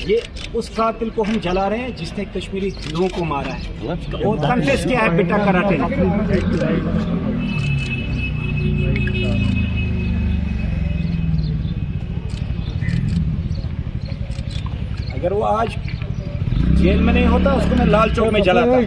ये उस कातिल को हम जला रहे हैं जिसने कश्मीरी हिंदुओं को मारा है और कन्फेस किया है बेटा कराटे ने। अगर वो आज जेल में नहीं होता उसको मैं लाल चौक में जलाता।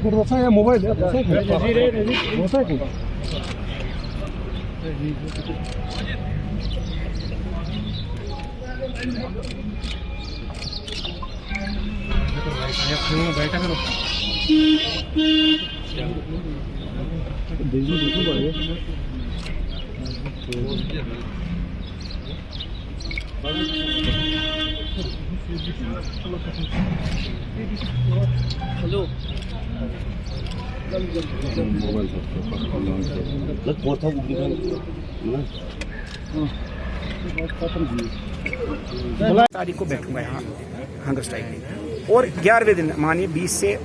हेलो तारीख को बैठूंगा यहाँ हंगर स्ट्राइक में और 11वें दिन मानिए 20 से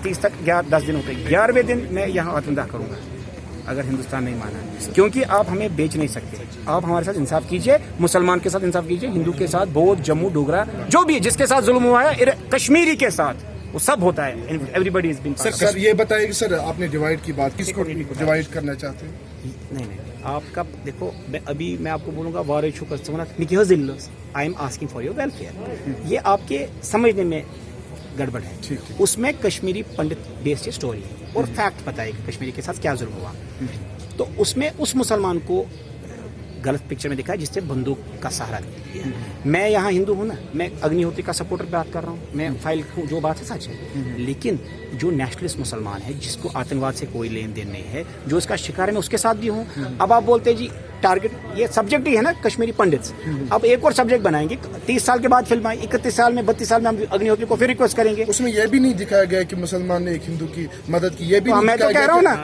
30 तक 10 दिन होते हैं। 11वें दिन मैं यहाँ आत्मदाह करूंगा अगर हिंदुस्तान नहीं माना, क्योंकि आप हमें बेच नहीं सकते। आप हमारे साथ इंसाफ कीजिए, मुसलमान के साथ इंसाफ कीजिए, हिंदू के साथ, बौद्ध, जम्मू, डोगरा, जो भी जिसके साथ जुल्म हुआ है, कश्मीरी के साथ वो सब होता है। Everybody is been. सर ये बताइए सर, आपने डिवाइड की बात, किसको डिवाइड करना चाहते हैं? नहीं आपका देखो, अभी मैं आपको बोलूंगा वार इशू कर I am asking for your welfare. ये आपके समझने में गड़बड़ है। ठीक। उसमें कश्मीरी पंडित बेस्ड स्टोरी है और फैक्ट पता है कि कश्मीरी के साथ क्या जुल्म हुआ। तो उसमें उस मुसलमान को गलत पिक्चर में दिखाया जिससे बंदूक का सहारा दिया। मैं यहाँ हिंदू हूँ ना, मैं अग्निहोत्री का सपोर्टर बात कर रहा हूँ, मैं फाइल जो बात है सच है। लेकिन जो नेशनलिस्ट मुसलमान है जिसको आतंकवाद से कोई लेन देन नहीं है, जो इसका शिकार है, मैं उसके साथ भी हूँ। अब आप बोलते हैं जी टारगेट, ये सब्जेक्ट ही है ना कश्मीरी पंडित्स। अब एक और सब्जेक्ट बनाएंगे, 30 साल के बाद फिल्म आई, 31 साल में 32 साल में हम अग्निहोत्री को फिर रिक्वेस्ट करेंगे। उसमें यह भी नहीं दिखाया गया कि मुसलमान ने एक हिंदू की मदद की। ये भी मैं तो कह रहा हूँ ना,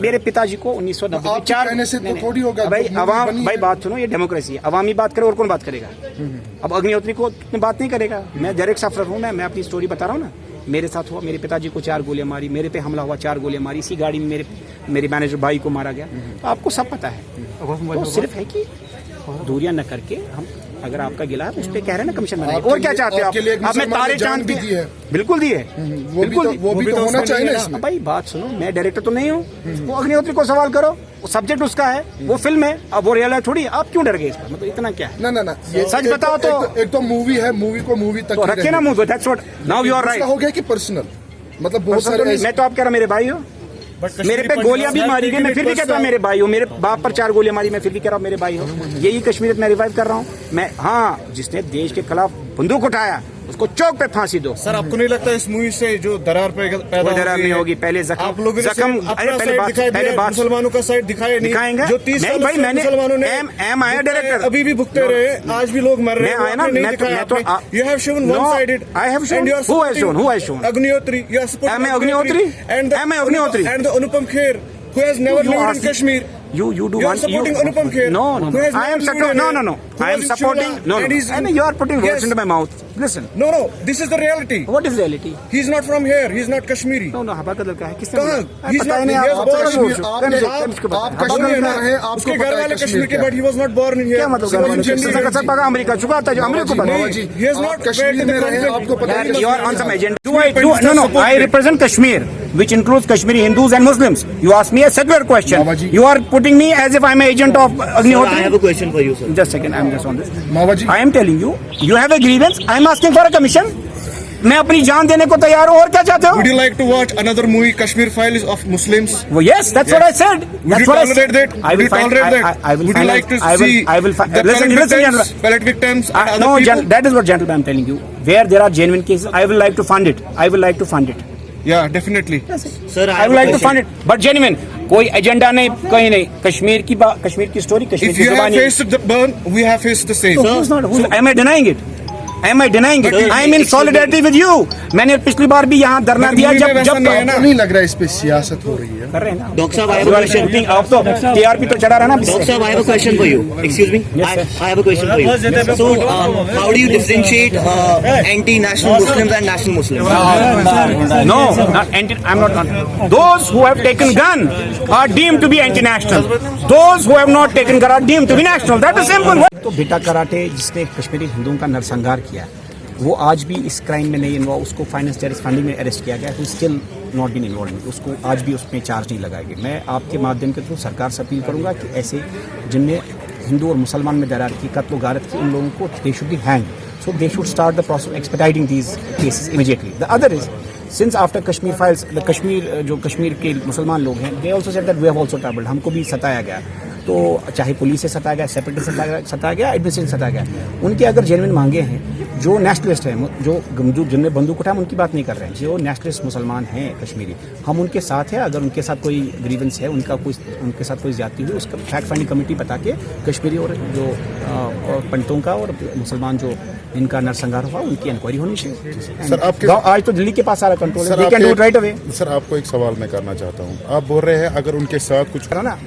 मेरे पिताजी को 1994 से तो थोड़ी होगा भाई बात सुनो, ये डेमोक्रेसी है, अवामी बात करे और कौन बात करेगा? अब अग्निहोत्री को बात नहीं करेगा। मैं डायरेक्ट सफर हूँ, मैं अपनी स्टोरी बता रहा हूँ ना। मेरे साथ हुआ, मेरे पिताजी को 4 गोलियां मारी, मेरे पे हमला हुआ, 4 गोलियां मारी, इसी गाड़ी में मेरे मैनेजर भाई को मारा गया। तो आपको सब पता है। तो सिर्फ है कि दूरियां न करके हम, अगर आपका गिला है उस पर कह रहे हैं ना कमीशन बनाए। और क्या चाहते हो आप? अब मैं तारे चांद भी दिए, बिल्कुल दिए, वो भी तो होना चाहिए ना इसमें। भाई बात सुनो, मैं डायरेक्टर तो नहीं हूँ। वो अग्निहोत्री को सवाल करो, वो सब्जेक्ट उसका है, वो फिल्म है, अब वो रियल है थोड़ी। आप क्यों डर गए इस पर? मतलब इतना क्या है? ना सच बताओ तो। एक तो मूवी है, मूवी को मूवी तक तो रखे ना movie. That's what now you are right. हो गया कि पर्सनल, मतलब बहुत सारे। मैं तो आप कह रहा मेरे भाई हो, मेरे पे गोलियां भी मारी गई, मैं फिर भी कहता हूँ मेरे भाई हो। मेरे बाप पर 4 गोलियां मारी, मैं फिर भी कह रहा हूँ मेरे भाई हो। यही कश्मीरियत मैं रिवाइव कर रहा हूँ मैं। हाँ, जिसने देश के खिलाफ बंदूक उठाया उसको चौक पे फांसी दो। सर आपको नहीं लगता इस मूवी से जो दरार पैदा दरार नहीं होगी? पहले आप लोगों ने पहले बात मुसलमानों का साइड दिखाएंगे। जो 30 साल भाई मैंने मुसलमानों ने आया डायरेक्टर अभी भी भुगते रहे, आज भी लोग मर रहे हैं। You have shown one-sided. I have shown. Who has shown? Agnihotri. You are supporting Am I Agnihotri? Am I Agnihotri? And the Anupam Kher, who has never lived in Kashmir. You do you are supporting Anupam Kher. No. I am supporting. No. I am supporting. No. I mean, you are putting words into my mouth. Listen. No. This is the reality. What is reality? He is not from here. He is not Kashmiri. No. हवा का लड़का है। किसने? He's not. आप कश्मीर में रहे, आपको उसके घर वाले कश्मीर के, but he was not born in here. क्या मतलब? सब पका अमेरिका चुका था, जो अमेरिका को पता। He is not कश्मीर में रहे, आपको पता है। You are on some agenda. No. I represent Kashmir, which includes Kashmiri Hindus and Muslims. You ask me a secular question. You are putting me as if I am an agent of Agnihotri. I have a question for you, sir. Just a second, I am just on this. Mavaji, I am telling you, you have a grievance. I am asking for a commission. मैं अपनी जान देने को तैयार हूँ। और क्या चाहते हो? Would you like to watch another movie, Kashmir Files of Muslims? Well, yes, that's what I said. Would you tolerate that? I will tolerate that. I will. Would you like to see the pellet victims? No, that is what, gentlemen, I am telling you. Where there are genuine cases, I will like to fund it. Yeah, definitely. Sir, I would like to fund it, but genuine. कोई agenda नहीं, कहीं नहीं। कश्मीर की story, Kashmir If की you have जुबानी। faced the burn, we have faced the same. Am I denying it? Am I denying it? I am in solidarity with you. मैंने पिछली बार भी यहाँ धरना दिया जब आपको नहीं लग रहा है इस पे सियासत हो रही है? कर रहे हैं ना Doctor साहब, I have a question. आप तो TRP तो चढ़ा रहा ना। Doctor साहब, I have a question for you. Excuse me. I have a question for you. So, how do you differentiate anti-national Muslims and national Muslims? No, not anti. I'm not. Those who have taken gun are deemed to be anti-national. Those who have not taken gun are deemed to be national. That is simple. तो बेटा karate जिसने कश्मीरी हिंदुओं का नरसंहार किया, वो आज भी इस क्राइम में नहीं इन्वॉल्व, उसको फाइनेंस टेररिस्ट फंडिंग में अरेस्ट किया गया, तो स्टिल नॉट बीन इन्वॉल्व, उसको आज भी उसमें चार्ज नहीं लगाया गया। मैं आपके माध्यम के थ्रू सरकार से अपील करूंगा कि ऐसे जिनने हिंदू और मुसलमान में दरार की, कत्ल गारत की, उन लोगों को they should be hang, so they should start the process of expediting these cases immediately. The other is since after Kashmir files, the Kashmir जो कश्मीर के मुसलमान लोग हैं, they also said that we have also troubled, हमको भी सताया गया, तो चाहे पुलिस से सताया गया, सेपरेटिस्ट से सताया गया, एडमिनिस्ट्रेशन से सताया गया, उनके अगर जेन्युइन मांगे हैं, जो नेशनलिस्ट हैं, जो जिनने बंदूक उठाया, हम उनकी बात नहीं कर रहे हैं, जो नेशनलिस्ट मुसलमान हैं कश्मीरी, हम उनके साथ हैं। अगर उनके साथ कोई ग्रीवेंस है, उनके साथ कोई ज्यादती हुई, उसका फैक्ट फाइंडिंग कमेटी बता के कश्मीरी और जो पंडितों का और मुसलमान जो इनका नरसंहार हुआ, उनकी इंक्वायरी होनी चाहिए। सर आपके आज तो दिल्ली के पास सारा कंट्रोल है, we can do it right away. Sir आपको एक सवाल मैं करना चाहता हूँ, आप बोल रहे हैं अगर उनके साथ कुछ करो ना,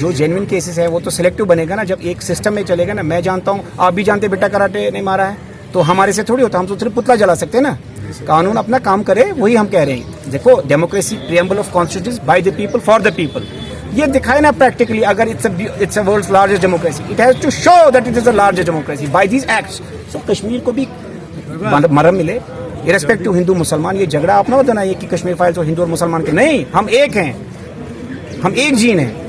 जो जेन्युइन केसेस है वो तो सिलेक्टिव बनेगा ना, जब एक सिस्टम में चलेगा ना। मैं जानता हूँ, आप भी जानते, बेटा कराटे नहीं मारा है, तो हमारे से थोड़ी होता, हम तो सिर्फ पुतला जला सकते हैं ना। कानून अपना काम करे, वही हम कह रहे हैं। देखो, democracy preamble of constitution by the people for the people, ये दिखाए ना प्रैक्टिकली। अगर it's a world's largest democracy, it has to show that it is the largest democracy by these acts. So Kashmir को भी मरहम मिले, इरेस्पेक्टिव हिंदू मुसलमान। ये झगड़ा आप ना बनाइए कि कश्मीर फाइल्स और हिंदू और मुसलमान के, नहीं, हम एक हैं, हम एक जीन हैं।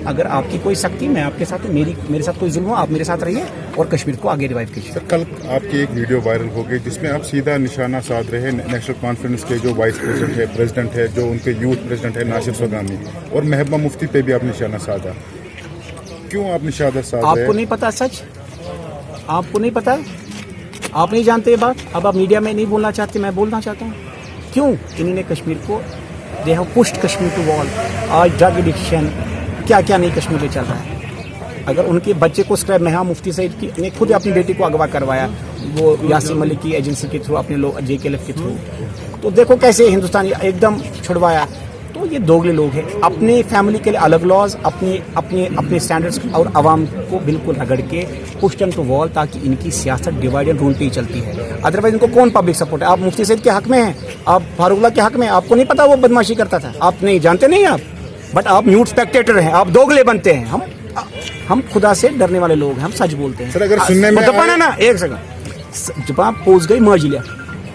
अगर आपकी कोई शक्ति, मैं आपके साथ हूं, मेरे साथ कोई जुल्म हो, आप मेरे साथ रहिए और कश्मीर को आगे रिवाइव कीजिए। सर, कल आपकी एक वीडियो वायरल हो गई जिसमें आप सीधा निशाना साध रहे नेशनल कॉन्फ्रेंस के जो वाइस प्रेसिडेंट है, जो उनके यूथ प्रेसिडेंट है नासिर सोगानी, और महबूबा मुफ्ती पे भी आप निशाना साधा। क्यों आप निशाना साध रहे हैं? आपको नहीं पता सच? आपको नहीं पता? आप नहीं जानते ये बात? अब आप मीडिया में नहीं बोलना चाहते, मैं बोलना चाहता हूँ। क्यों? इन्होंने कश्मीर को, they have pushed Kashmir to wall. आज ड्रग एडिक्शन, क्या क्या नहीं कश्मीर में चल रहा है। अगर उनके बच्चे को स्क्रैप महबूबा मुफ्ती सईद की ने खुद अपनी बेटी को अगवा करवाया, वो यासीन मलिक की एजेंसी के थ्रू, अपने लोग JKLF के थ्रू, तो देखो कैसे हिंदुस्तान एकदम छुड़वाया। तो ये दोगले लोग हैं, अपने फैमिली के लिए अलग लॉज, अपने स्टैंडर्ड्स और आवाम को बिल्कुल रगड़ के पुश देम टू वॉल, ताकि इनकी सियासत डिवाइड एंड रूल पे ही चलती है। अदरवाइज इनको कौन पब्लिक सपोर्ट है? आप मुफ्ती सईद के हक में हैं, आप फारूकल्लाह के हक में, आपको नहीं पता वो बदमाशी करता था? आप नहीं जानते, नहीं आप, बट आप न्यूड स्पेक्टेटर हैं, आप दोगले बनते हैं। हम खुदा से डरने वाले लोग हैं, हम सच बोलते हैं। सर, अगर सुनने में ना एक सेकंड, जब आप पोज गई मर्ज लिया,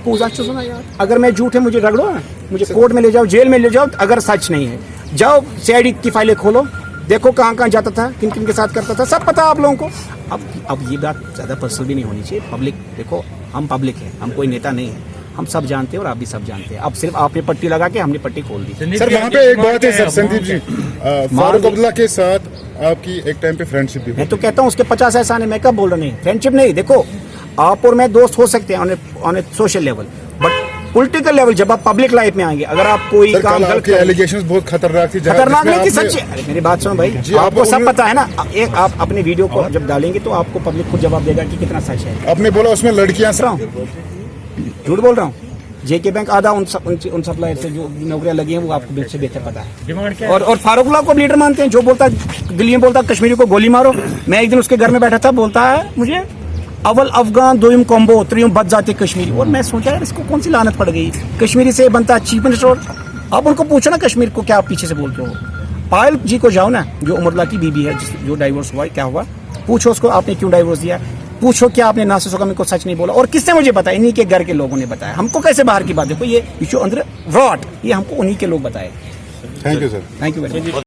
पोज आज तो सुना यार, अगर मैं झूठ है मुझे रगड़ो ना, मुझे कोर्ट में ले जाओ, जेल में ले जाओ। अगर सच नहीं है, जाओ CID की फाइलें खोलो, देखो कहाँ कहाँ जाता था, किन किन के साथ करता था, सब पता आप लोगों को। अब ये बात ज़्यादा पर्सनल भी नहीं होनी चाहिए। पब्लिक, देखो हम पब्लिक हैं, हम कोई नेता नहीं है, हम सब जानते हैं और आप भी सब जानते हैं। अब सिर्फ आपने पट्टी लगा के, हमने पट्टी खोल दी। सर, वहाँ पे एक बात है सर, संदीप जी, फारूक अब्दुल्ला के साथ आपकी एक टाइम पे फ्रेंडशिप भी, मैं तो कहता हूँ उसके 50 एहसान है, मैं कब बोल रहा नहीं फ्रेंडशिप नहीं। देखो, आप और मैं दोस्त हो सकते हैं on A social level, but political level जब आप पब्लिक लाइफ में आएंगे, अगर आप कोई काम गलत करें, एलिगेशंस बहुत खतरनाक थी, खतरनाक नहीं थी, सच्ची। अरे मेरी बात सुनो भाई, आपको सब पता है ना। एक आप अपने वीडियो को जब डालेंगे तो आपको पब्लिक खुद जवाब देगा कि कितना सच है। आपने बोला उसमें लड़कियां, झूठ बोल रहा हूँ। JK बैंक आधा उन सप्लायर से जो नौकरियां लगी हैं वो आपको बेहतर पता है। और फारूकल्लाह को लीडर मानते हैं, जो बोलता है दिल्ली में बोलता कश्मीरी को गोली मारो। मैं एक दिन उसके घर में बैठा था, बोलता है मुझे अव्वल अफगान दोयम कॉम्बो त्रियुम बच जाते कश्मीरी। और मैं सोचा यार इसको कौन सी लानत पड़ गई, कश्मीरी से बनता चीफ मिनिस्टर। अब उनको पूछो ना कश्मीर को क्या आप पीछे से बोलते हो। पायल जी को जाओ ना, जो उमरला की बीबी है, जो डाइवोर्स हुआ, क्या हुआ, पूछो उसको आपने क्यों डाइवोर्स दिया। पूछो क्या आपने नासिर सोगानी को सच नहीं बोला। और किसने मुझे बताया? इन्हीं के घर के लोगों ने बताया। हमको कैसे बाहर की बात, देखो ये इशू अंदर रॉट, ये हमको उन्हीं के लोग बताए। Thank you sir, thank you very much.